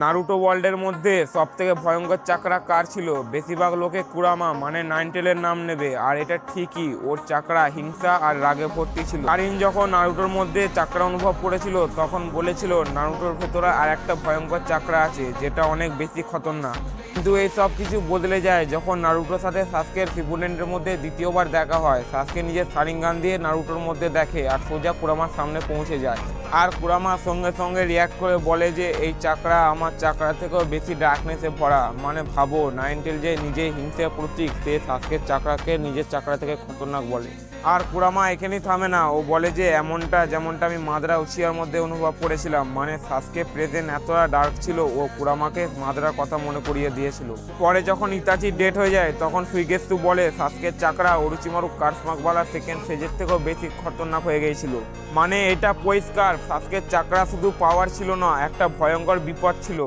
Naruto ওয়ার্ল্ডের মধ্যে সবথেকে ভয়ঙ্কর চাকরা কার ছিল? বেশিরভাগ লোকে কুরামা মানে নাইনটেলের নাম নেবে, আর এটা ঠিকই। ওর চাকরা হিংসা আর রাগে ভর্তি ছিল। কারিন যখন নারুটোর মধ্যে চাকরা অনুভব করেছিল তখন বলেছিল নারুটোর ভেতরে আর একটা ভয়ঙ্কর চাকরা আছে যেটা অনেক বেশি খতরনাক। কিন্তু এই সব কিছু বদলে যায় যখন নারুটোর সাথে সাসকের শিপুডেনের মধ্যে দ্বিতীয়বার দেখা হয়। সাসকে নিজের শারিঙ্গান দিয়ে নারুটোর মধ্যে দেখে আর সোজা কুরামার সামনে পৌঁছে যায়। আর কুরামা সঙ্গে সঙ্গে রিয়াক্ট করে বলে যে এই চাকরা আমার চাকরা থেকেও বেশি ডার্কনেসে ভরা। মানে ভাবো, নাইনটেল যে নিজেই হিংসার প্রতীক, সে সাসকের চাকরাকে নিজের চাকরা থেকে খতরনাক বলে। আর কুরামা এখানেই থামে না, ও বলে যে এমনটা যেমনটা আমি মাদ্রা উচিয়ার মধ্যে অনুভব করেছিলাম। মানে সাসকে প্রেজেন্ট এতটা ডার্ক ছিল, ও কুরামাকে মাদ্রার কথা মনে করিয়ে দিয়েছিল। পরে যখন ইতাচি ডেট হয়ে যায় তখন সুইগেস্তু বলে সাসকের চাকরা অরুচিমারু কার্সমাকবালা সেকেন্ড স্টেজের থেকেও বেশি খতরনাক হয়ে গিয়েছিল। মানে এটা পরিষ্কার, সাসকের চাকরা শুধু পাওয়ার ছিল না, একটা ভয়ঙ্কর বিপদ ছিল।